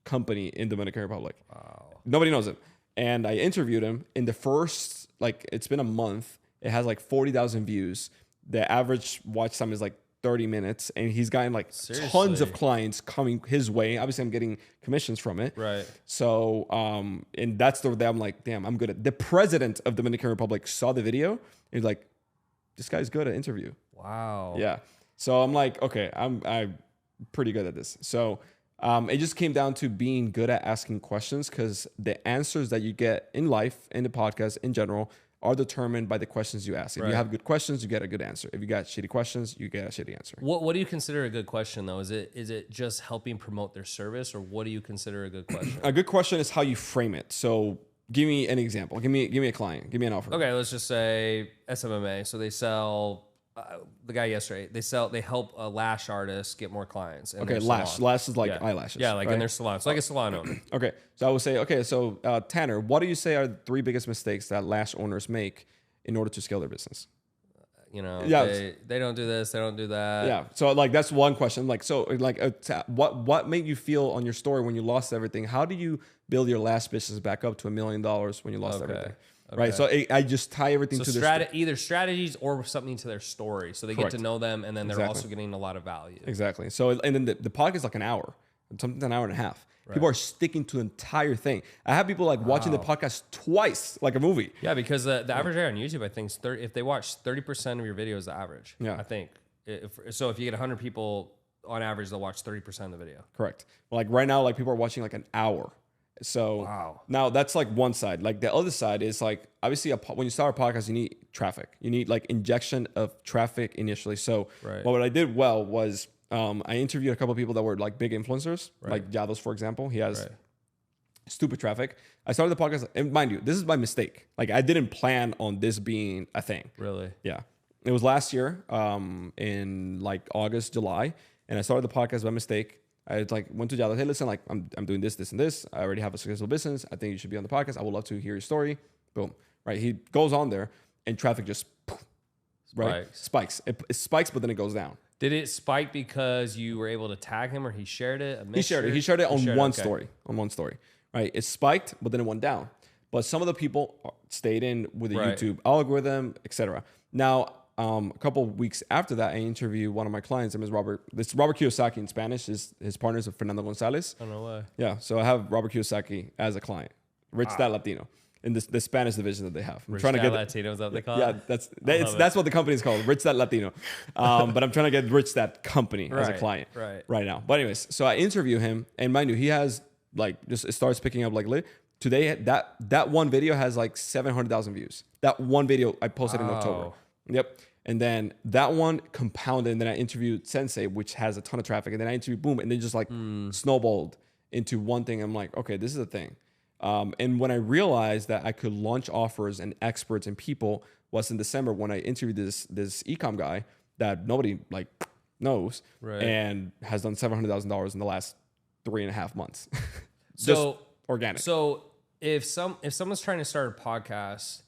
[SPEAKER 1] company in Dominican Republic.
[SPEAKER 2] Wow.
[SPEAKER 1] Nobody knows him. And I interviewed him in the first, like, it's been a month. It has like 40,000 views. The average watch time is like 30 minutes. And he's gotten like tons of clients coming his way. Obviously, I'm getting commissions from it.
[SPEAKER 2] Right.
[SPEAKER 1] So, and that's the day I'm like, damn, I'm good at. The president of the Dominican Republic saw the video. And he's like, this guy's good at interview.
[SPEAKER 2] Wow.
[SPEAKER 1] Yeah. So I'm like, okay, I'm pretty good at this. So it just came down to being good at asking questions, because the answers that you get in life, in the podcast in general, are determined by the questions you ask. If you have good questions, you get a good answer. If you got shitty questions, you get a shitty answer.
[SPEAKER 2] What do you consider a good question, though? Is it just helping promote their service, or what do you consider a good question?
[SPEAKER 1] A good question is how you frame it. So give me an example. Give me a client. Give me an offer.
[SPEAKER 2] Okay, let's just say SMMA. So they sell. The guy yesterday, they help a lash artist get more clients.
[SPEAKER 1] Okay, lash is like eyelashes.
[SPEAKER 2] Yeah, like in their salon. So like a salon owner.
[SPEAKER 1] Okay, so I would say, Tanner, what do you say are the 3 biggest mistakes that lash owners make in order to scale their business? They don't do this, they don't do that. Yeah, so like that's one question. Like, so like, what made you feel on your story when you lost everything? How do you build your lash business back up to $1 million when you lost everything? Okay. Right, so I just tie everything to their
[SPEAKER 2] either strategies or something to their story, so they get to know them, and then they're also getting a lot of value.
[SPEAKER 1] Exactly. So, and then the podcast is like an hour, something an hour and a half. Right. People are sticking to the entire thing. I have people like watching the podcast twice, like a movie.
[SPEAKER 2] Yeah, because the average rate on YouTube, I think, if they watch 30% of your videos, the average. Yeah, I think. If you get 100 people on average, they'll watch 30% of the video.
[SPEAKER 1] Correct. Well, like right now, like people are watching like an hour. So now that's like one side. Like the other side is like, obviously when you start a podcast, you need traffic. You need like injection of traffic initially. So what I did well was I interviewed a couple of people that were like big influencers, like Yados, for example. He has stupid traffic. I started the podcast, and mind you, this is my mistake. Like I didn't plan on this being a thing.
[SPEAKER 2] Really?
[SPEAKER 1] Yeah. It was last year in like August, July. And I started the podcast by mistake. I like went to Jalo, hey, listen, like I'm doing this, this, and this. I already have a successful business. I think you should be on the podcast. I would love to hear your story. Boom. Right. He goes on there and traffic just spikes. It spikes, but then it goes down.
[SPEAKER 2] Did it spike because you were able to tag him, or he shared it?
[SPEAKER 1] He shared it. He shared it on one story. On one story. Right. It spiked, but then it went down. But some of the people stayed in with the YouTube algorithm, etc. Now, a couple of weeks after that, I interviewed one of my clients. His name is Robert. This Robert Kiyosaki in Spanish. His partner is Fernando Gonzalez.
[SPEAKER 2] I don't know why.
[SPEAKER 1] Yeah, so I have Robert Kiyosaki as a client. Rich Dad Latino in the Spanish division that they have.
[SPEAKER 2] I'm trying to get Latino, is that what they call it?
[SPEAKER 1] Yeah, that's what the company is called, Rich Dad Latino. But I'm trying to get Rich Dad Company as a client right now. But anyways, so I interview him, and mind you, he has like it starts picking up like today that one video has like 700,000 views. That one video I posted in October. Yep. And then that one compounded, and then I interviewed Sensei, which has a ton of traffic, and then I interviewed Boom, and then just like snowballed into one thing. I'm like, okay, this is a thing. And when I realized that I could launch offers and experts and people was in December when I interviewed this ecom guy that nobody like knows, and has done $700,000 in the last 3.5 months.
[SPEAKER 2] So
[SPEAKER 1] just organic.
[SPEAKER 2] So if someone's trying to start a podcast,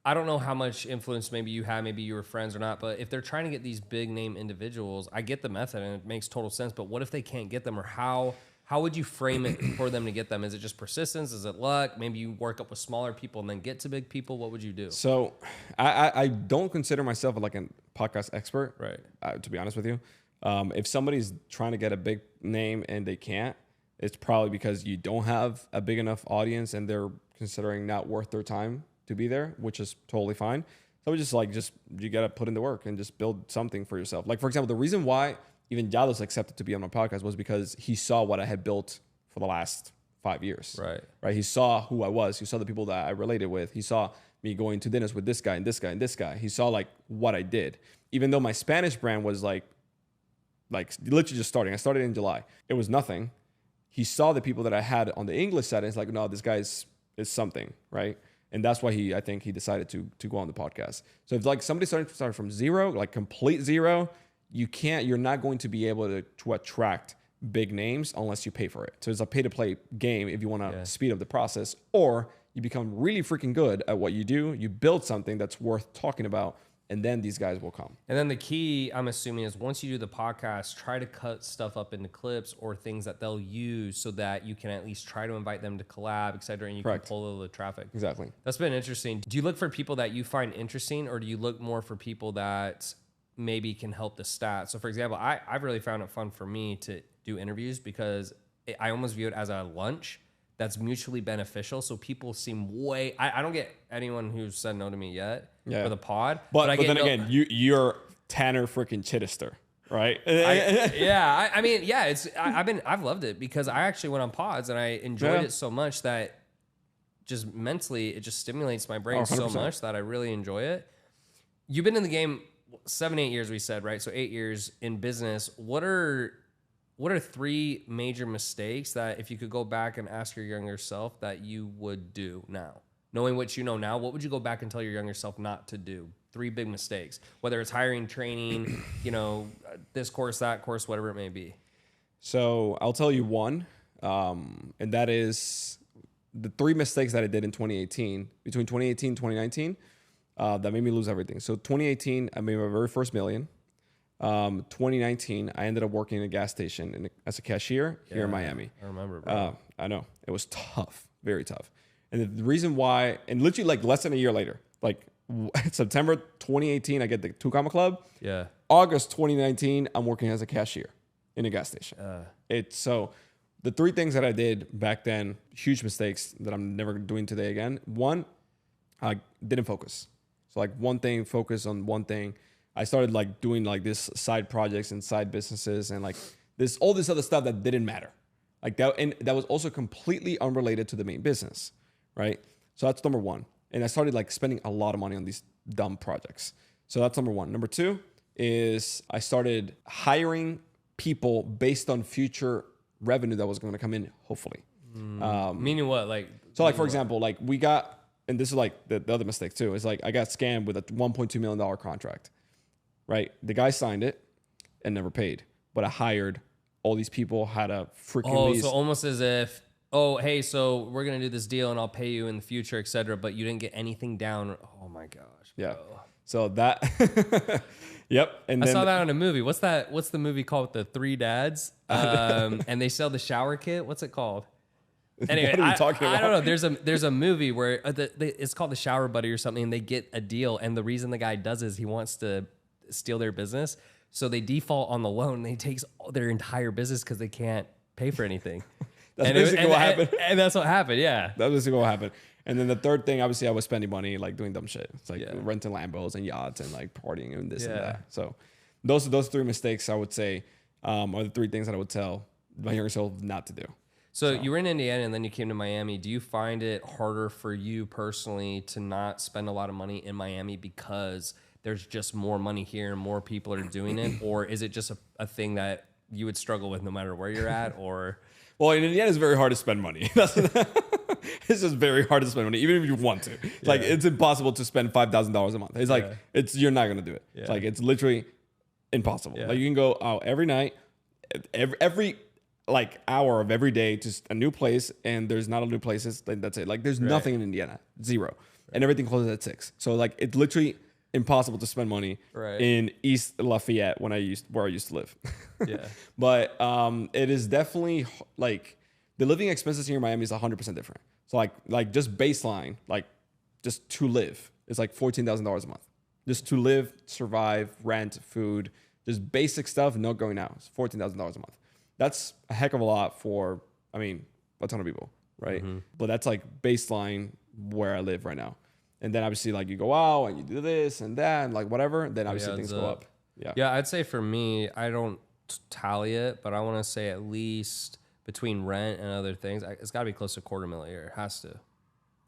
[SPEAKER 2] I don't know how much influence maybe you have, maybe you were friends or not, but if they're trying to get these big name individuals, I get the method and it makes total sense. But what if they can't get them, or how would you frame it for them to get them? Is it just persistence? Is it luck? Maybe you work up with smaller people and then get to big people. What would you do?
[SPEAKER 1] So I don't consider myself like a podcast expert,
[SPEAKER 2] right?
[SPEAKER 1] To be honest with you. If somebody's trying to get a big name and they can't, it's probably because you don't have a big enough audience and they're considering not worth their time to be there, which is totally fine. So we just you got to put in the work and just build something for yourself. Like, for example, the reason why even Yados accepted to be on my podcast was because he saw what I had built for the last 5 years. Right. He saw who I was. He saw the people that I related with. He saw me going to dinners with this guy and this guy and this guy. He saw like what I did. Even though my Spanish brand was like literally just starting. I started in July. It was nothing. He saw the people that I had on the English side and it's like, no, this guy is something, right? And that's why I think he decided to go on the podcast. So if like somebody started from zero, like complete zero, you're not going to be able to attract big names unless you pay for it. So it's a pay to play game if you want to speed up the process, or you become really freaking good at what you do. You build something that's worth talking about, and then these guys will come.
[SPEAKER 2] And then the key, I'm assuming, is once you do the podcast, try to cut stuff up into clips or things that they'll use so that you can at least try to invite them to collab, et cetera, and you can pull all the traffic.
[SPEAKER 1] Exactly.
[SPEAKER 2] That's been interesting. Do you look for people that you find interesting, or do you look more for people that maybe can help the stats? So, for example, I've really found it fun for me to do interviews because I almost view it as a lunch that's mutually beneficial. So people seem I don't get anyone who's said no to me yet for the pod.
[SPEAKER 1] But then again, you're Tanner freaking Chittister, right?
[SPEAKER 2] I've loved it because I actually went on pods and I enjoyed it so much that just mentally it just stimulates my brain so much that I really enjoy it. You've been in the game 7-8 years, we said, right? So 8 years in business. What are 3 major mistakes that if you could go back and ask your younger self that you would do now? Knowing what you know now, what would you go back and tell your younger self not to do? 3 big mistakes, whether it's hiring, training, this course, that course, whatever it may be.
[SPEAKER 1] So I'll tell you one, and that is the 3 mistakes that I did in 2018, between 2018 and 2019, that made me lose everything. So 2018, I made my very first million. 2019, I ended up working in a gas station as a cashier here in Miami.
[SPEAKER 2] I remember, bro.
[SPEAKER 1] I know. It was tough, very tough. And the reason why, and literally like less than a year later, like September 2018, I get the 2 Comma Club.
[SPEAKER 2] Yeah.
[SPEAKER 1] August 2019, I'm working as a cashier in a gas station. So the 3 things that I did back then, huge mistakes that I'm never doing today again. 1, I didn't focus. So like one thing, focus on one thing. I started like doing like this side projects and side businesses and like all this other stuff that didn't matter. Like that, and that was also completely unrelated to the main business, right? So that's number 1. And I started like spending a lot of money on these dumb projects. So that's number 1. Number 2 is I started hiring people based on future revenue that was going to come in, hopefully.
[SPEAKER 2] Meaning what?
[SPEAKER 1] So like, for example, like we got, and this is like the other mistake too, is like I got scammed with a $1.2 million contract. Right? The guy signed it and never paid. But I hired all these people, had a freaking lease.
[SPEAKER 2] So almost as if, oh, hey, so we're going to do this deal and I'll pay you in the future, et cetera, but you didn't get anything down. Oh my gosh.
[SPEAKER 1] Yeah.
[SPEAKER 2] Bro.
[SPEAKER 1] So that, yep. And
[SPEAKER 2] I saw that on a movie. What's the movie called with the 3 dads? And they sell the shower kit. What's it called? Anyway,
[SPEAKER 1] what are you talking about?
[SPEAKER 2] I don't know. There's a movie where it's called The Shower Buddy or something, and they get a deal. And the reason the guy does is he wants to steal their business, so they default on the loan and he takes their entire business because they can't pay for anything.
[SPEAKER 1] That's basically what happened.
[SPEAKER 2] And that's what happened. Yeah,
[SPEAKER 1] that's basically what happened. And then the third thing, obviously, I was spending money like doing dumb shit. It's like renting Lambos and yachts and like partying and this and that. So those 3 mistakes I would say are the 3 things that I would tell my younger self not to do.
[SPEAKER 2] So you were in Indiana and then you came to Miami. Do you find it harder for you personally to not spend a lot of money in Miami because there's just more money here and more people are doing it? Or is it just a thing that you would struggle with no matter where you're at? Or
[SPEAKER 1] well, in Indiana, it's very hard to spend money. It's just very hard to spend money, even if you want to. Like, it's impossible to spend $5,000 a month. It's like, you're not going to do it. It's like, it's literally impossible. Like, you can go out every night, every like hour of every day, just a new place, and there's not a new places. Like, that's it. Like, there's nothing in Indiana, zero, and everything closes at 6. So like, it's literally impossible to spend money in East Lafayette where I used to live. But it is definitely like the living expenses here in Miami is 100% different. So like just baseline, like just to live, it's like $14,000 a month. Just to live, survive, rent, food, just basic stuff, no going out. It's $14,000 a month. That's a heck of a lot for, I mean, a ton of people, right? But that's like baseline where I live right now. And then obviously like you go out and you do this and that and like whatever, then obviously things go up.
[SPEAKER 2] Yeah, I'd say for me, I don't tally it, but I want to say at least between rent and other things, it's got to be close to $250,000 a year. It has to,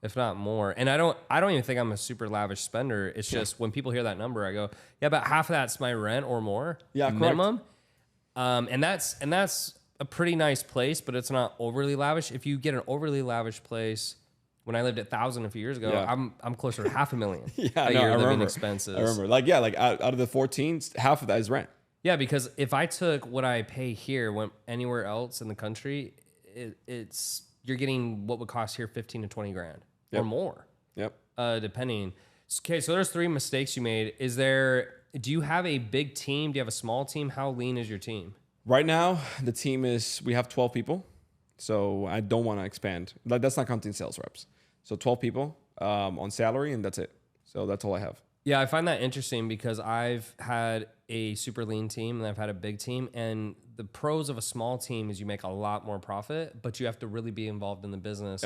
[SPEAKER 2] if not more. And I don't even think I'm a super lavish spender. It's just when people hear that number, I go, yeah, about half of that's my rent or more, minimum. And that's a pretty nice place, but it's not overly lavish. If you get an overly lavish place, when I lived at 1,000 a few years ago, I'm closer to $500,000 a year living expenses.
[SPEAKER 1] I remember. Like, yeah, like out of the 14, half of that is rent.
[SPEAKER 2] Yeah, because if I took what I pay here, went anywhere else in the country, it's you're getting what would cost here 15 to 20 grand or more. Depending. Okay, so there's 3 mistakes you made. Do you have a big team? Do you have a small team? How lean is your team?
[SPEAKER 1] Right now, the team we have 12 people. So I don't want to expand. Like, that's not counting sales reps. So 12 people on salary, and that's it. So that's all I have.
[SPEAKER 2] Yeah, I find that interesting because I've had a super lean team and I've had a big team. And the pros of a small team is you make a lot more profit, but you have to really be involved in the business.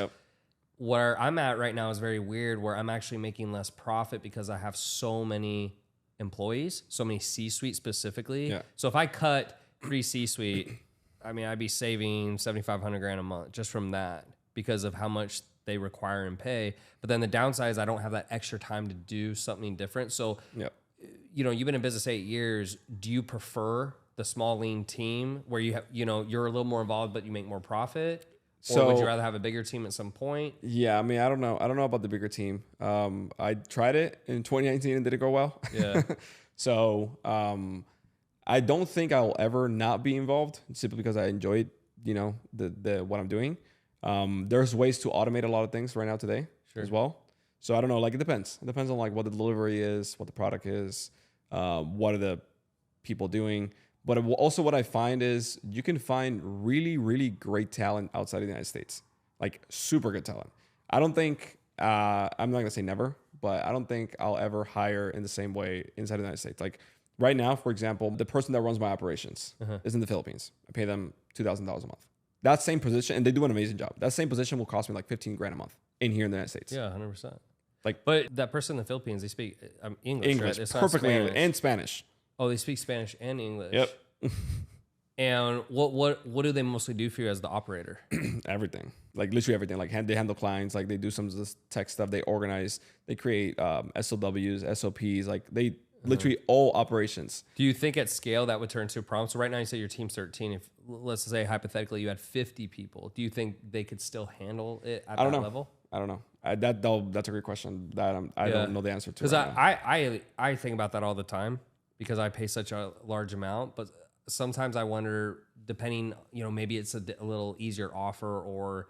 [SPEAKER 2] Where I'm at right now is very weird, where I'm actually making less profit because I have so many employees, so many C-suite specifically. So if I cut 3 C-suite, I mean, I'd be saving $7,500 a month just from that because of how much they require and pay. But then the downside is I don't have that extra time to do something different. So, you know, you've been in business 8 years. Do you prefer the small lean team where you have, you know, you're a little more involved, but you make more profit? Or would you rather have a bigger team at some point?
[SPEAKER 1] Yeah, I mean, I don't know. I don't know about the bigger team. I tried it in 2019 and did it go well? So, I don't think I'll ever not be involved simply because I enjoyed, you know, the what I'm doing. There's ways to automate a lot of things right now today as well. So I don't know, like it depends. It depends on like what the delivery is, what the product is, what are the people doing. But also what I find is you can find really, really great talent outside of the United States, like super good talent. I don't think, I'm not gonna say never, but I don't think I'll ever hire in the same way inside the United States. Like right now, for example, the person that runs my operations is in the Philippines. I pay them $2,000 a month. That same position, and they do an amazing job. That same position will cost me like 15 grand a month in here in the United States.
[SPEAKER 2] Yeah, 100%.
[SPEAKER 1] Like,
[SPEAKER 2] but that person in the Philippines, they speak English, right? It's
[SPEAKER 1] perfectly English and Spanish.
[SPEAKER 2] Oh, they speak Spanish and English.
[SPEAKER 1] Yep.
[SPEAKER 2] And what do they mostly do for you as the operator?
[SPEAKER 1] Everything, like literally everything. Like they handle clients, like they do some of this tech stuff. They organize, they create SOWs, SOPs. Like they literally all operations.
[SPEAKER 2] Do you think at scale that would turn to a problem? So right now you say your team's 13. If let's say hypothetically you had 50 people, do you think they could still handle it at that level?
[SPEAKER 1] I don't know. That's a great question that I don't know the answer to.
[SPEAKER 2] Because I think about that all the time because I pay such a large amount, but sometimes I wonder, depending, you know, maybe it's a little easier offer, or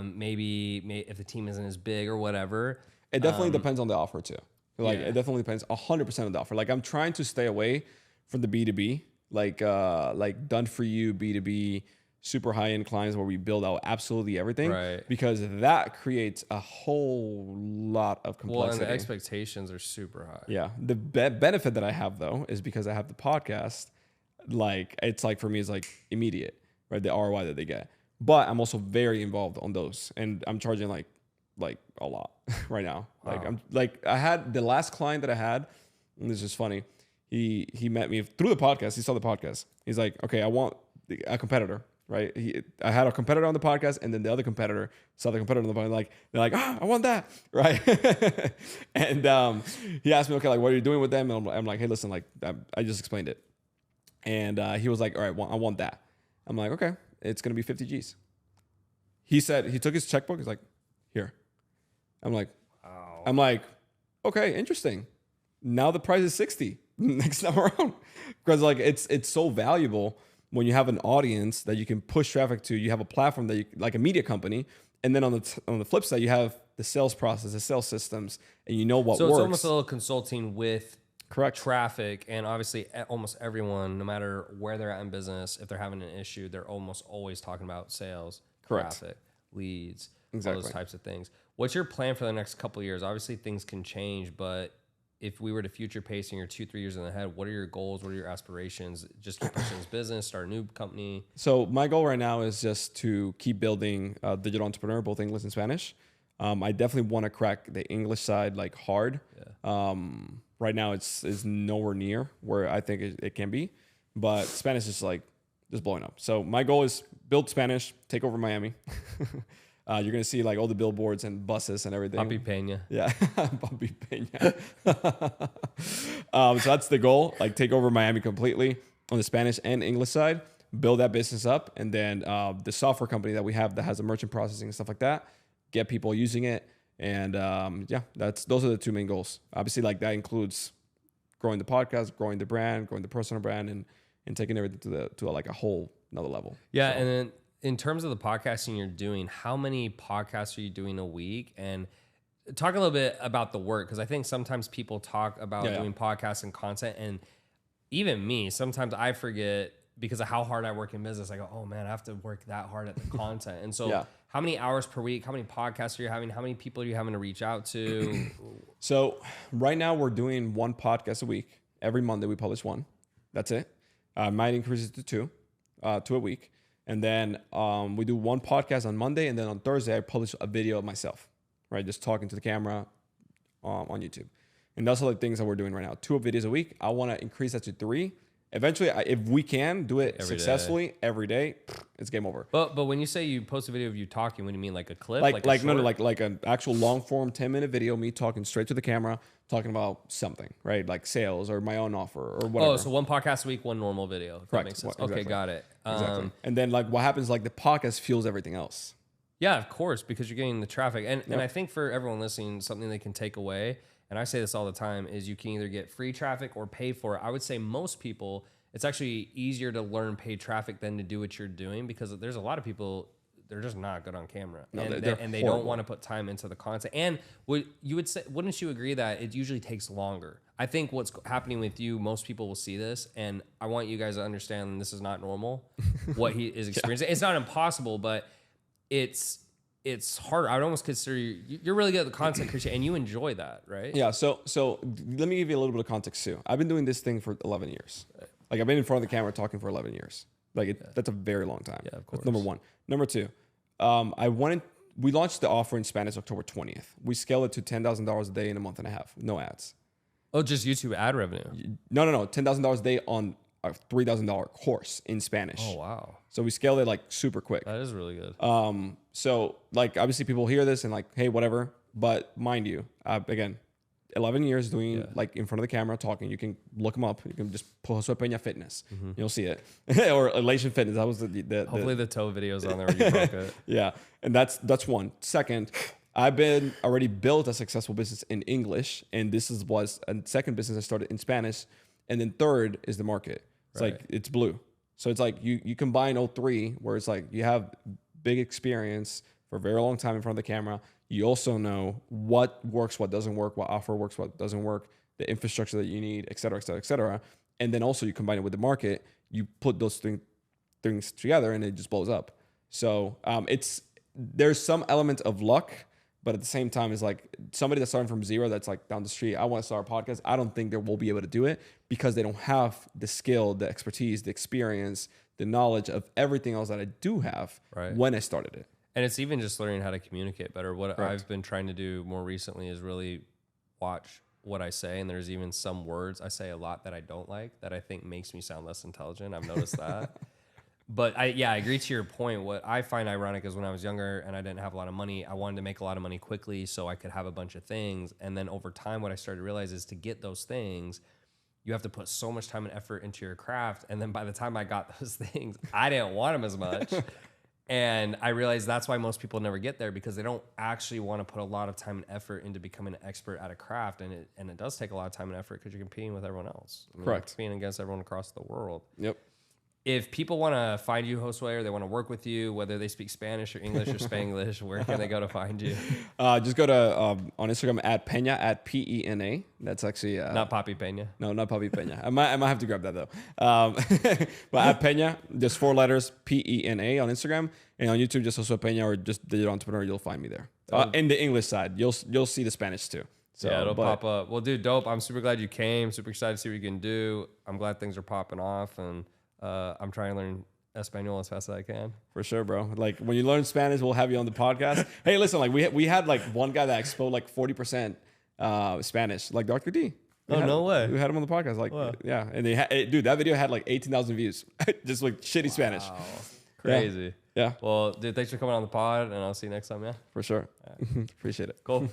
[SPEAKER 2] maybe if the team isn't as big or whatever.
[SPEAKER 1] It definitely depends on the offer too. Like it definitely depends 100% on the offer. Like I'm trying to stay away from the B2B, like done for you B2B, super high end clients where we build out absolutely everything,
[SPEAKER 2] right? Because
[SPEAKER 1] that creates a whole lot of complexity.
[SPEAKER 2] Well, and the expectations are super high.
[SPEAKER 1] Yeah. The benefit that I have though is because I have the podcast. Like it's like for me, it's like immediate, right? The ROI that they get. But I'm also very involved on those, and I'm charging like a lot right now. Wow. I had the last client that I had, and this is funny. He met me through the podcast. He saw the podcast. He's like, okay, I want a competitor. right? I had a competitor on the podcast, and then the other competitor saw the competitor on the podcast. Like they're like, I want that, right? And he asked me, okay, like what are you doing with them? And I'm like, hey, listen, like I just explained it, and he was like, all right, I want that. I'm like, okay, it's gonna be 50 G's. He said he took his checkbook. He's like, here. I'm like, wow. I'm like, okay, interesting. Now the price is 60 next time around, because like it's so valuable when you have an audience that you can push traffic to. You have a platform that you like a media company, and then on the flip side, you have the sales process, the sales systems, and you know what
[SPEAKER 2] so
[SPEAKER 1] works.
[SPEAKER 2] It's almost a little consulting with
[SPEAKER 1] correct
[SPEAKER 2] traffic, and obviously almost everyone, no matter where they're at in business, if they're having an issue, they're almost always talking about sales,
[SPEAKER 1] correct,
[SPEAKER 2] traffic, leads,
[SPEAKER 1] exactly.
[SPEAKER 2] all those types of things. What's your plan for the next couple of years? Obviously, things can change, but if we were to future pacing, you're 2-3 years in ahead, what are your goals? What are your aspirations? Just keep pushing this business, start a new company? So
[SPEAKER 1] my goal right now is just to keep building digital entrepreneur, both English and Spanish. I definitely want to crack the English side like hard. Yeah. Right now it's nowhere near where I think it can be, but Spanish is like just blowing up. So my goal is build Spanish, take over Miami. You're going to see like all the billboards and buses and everything.
[SPEAKER 2] Papi Pena.
[SPEAKER 1] Yeah. Papi Pena. So that's the goal. Like take over Miami completely on the Spanish and English side, build that business up. And then the software company that we have that has the merchant processing and stuff like that, get people using it. And yeah, those are the two main goals. Obviously like that includes growing the podcast, growing the brand, growing the personal brand, and taking everything to like a whole another level.
[SPEAKER 2] Yeah. So. And then, in terms of the podcasting you're doing, how many podcasts are you doing a week? And talk a little bit about the work, because I think sometimes people talk about doing podcasts and content, and even me, sometimes I forget because of how hard I work in business. I go, oh man, I have to work that hard at the content. And so how many hours per week, how many podcasts are you having? How many people are you having to reach out to?
[SPEAKER 1] So right now we're doing one podcast a week. Every Monday we publish one. That's it. Might increase it to two a week. And then we do one podcast on Monday, and then on Thursday I publish a video of myself, right? Just talking to the camera on YouTube. And those are the things that we're doing right now. 2 videos a week. I want to increase that to 3. Eventually, if we can do it successfully every day, it's game over.
[SPEAKER 2] But when you say you post a video of you talking, what do you mean? Like a clip?
[SPEAKER 1] Like an actual long form 10-minute video, me talking straight to the camera, talking about something, right? Like sales or my own offer or whatever.
[SPEAKER 2] Oh, so one podcast a week, one normal video. If that makes sense. Exactly. Okay, got it.
[SPEAKER 1] Exactly. And then like what happens, like the podcast fuels everything else.
[SPEAKER 2] Yeah, of course, because you're getting the traffic. And I think for everyone listening, something they can take away, and I say this all the time, is you can either get free traffic or pay for it. I would say most people, it's actually easier to learn paid traffic than to do what you're doing, because there's a lot of people, they're just not good on camera. No, and they don't want to put time into the content. And wouldn't you agree that it usually takes longer? I think what's happening with you, most people will see this, and I want you guys to understand this is not normal, what he is experiencing. It's not impossible, but it's harder. I would almost consider you're really good at the content creation, and you enjoy that, right?
[SPEAKER 1] Yeah. So let me give you a little bit of context too. I've been doing this thing for 11 years. Like I've been in front of the camera talking for 11 years. That's a very long time. Yeah, of course. That's number one. Number two, we launched the offer in Spanish October 20th. We scaled it to $10,000 a day in a month and a half. No ads.
[SPEAKER 2] Oh, just YouTube ad revenue?
[SPEAKER 1] No. $10,000 a day on a $3,000 course in Spanish.
[SPEAKER 2] Oh, wow.
[SPEAKER 1] So we scaled it like super quick.
[SPEAKER 2] That is really good.
[SPEAKER 1] So like obviously people hear this and like, hey, whatever. But mind you, again, 11 years doing like in front of the camera talking. You can look them up. You can just put Josue Pena Fitness. Mm-hmm. You'll see it. Or Elation Fitness. That was the
[SPEAKER 2] hopefully the toe videos on there where you broke it.
[SPEAKER 1] Yeah. And that's one. Second, I've been already built a successful business in English, and this was a second business I started in Spanish. And then third is the market. It's like it's blue. So it's like you combine all three, where it's like you have big experience for a very long time in front of the camera. You also know what works, what doesn't work, what offer works, what doesn't work, the infrastructure that you need, et cetera, et cetera, et cetera. And then also you combine it with the market, you put those things together and it just blows up. So there's some element of luck, but at the same time, it's like somebody that's starting from zero, that's like down the street, I want to start a podcast. I don't think they will be able to do it because they don't have the skill, the expertise, the experience, the knowledge of everything else that I do have when I started it.
[SPEAKER 2] And it's even just learning how to communicate better. What I've been trying to do more recently is really watch what I say. And there's even some words I say a lot that I don't like, that I think makes me sound less intelligent. I've noticed that. But I agree to your point. What I find ironic is when I was younger and I didn't have a lot of money, I wanted to make a lot of money quickly so I could have a bunch of things. And then over time, what I started to realize is to get those things, you have to put so much time and effort into your craft. And then by the time I got those things, I didn't want them as much. And I realized that's why most people never get there, because they don't actually want to put a lot of time and effort into becoming an expert at a craft. And it does take a lot of time and effort because you're competing with everyone else. I mean,
[SPEAKER 1] Correct.
[SPEAKER 2] you're competing against everyone across the world.
[SPEAKER 1] Yep.
[SPEAKER 2] If people want to find you, Josue, or they want to work with you, whether they speak Spanish or English or Spanglish, where can they go to find you?
[SPEAKER 1] Just go to on Instagram at Pena at Pena. That's actually
[SPEAKER 2] Not Papi Pena.
[SPEAKER 1] No, not Papi Pena. I might have to grab that though. But at Pena, just 4 letters Pena on Instagram, and on YouTube just Josue Pena, or just digital entrepreneur. You'll find me there. In the English side, you'll see the Spanish too. So,
[SPEAKER 2] yeah, it'll pop up. Well, dude, dope. I'm super glad you came. Super excited to see what you can do. I'm glad things are popping off, and I'm trying to learn Espanol as fast as I can.
[SPEAKER 1] For sure, bro. Like when you learn Spanish, we'll have you on the podcast. Hey, listen, like we had like one guy that spoke like 40% Spanish, like Dr. D.
[SPEAKER 2] No way.
[SPEAKER 1] We had him on the podcast. Like,
[SPEAKER 2] wow.
[SPEAKER 1] Yeah. And dude, that video had like 18,000 views. Just like shitty Spanish.
[SPEAKER 2] Crazy.
[SPEAKER 1] Yeah.
[SPEAKER 2] Well, dude, thanks for coming on the pod, and I'll see you next time, man.
[SPEAKER 1] For sure. Appreciate it.
[SPEAKER 2] Cool.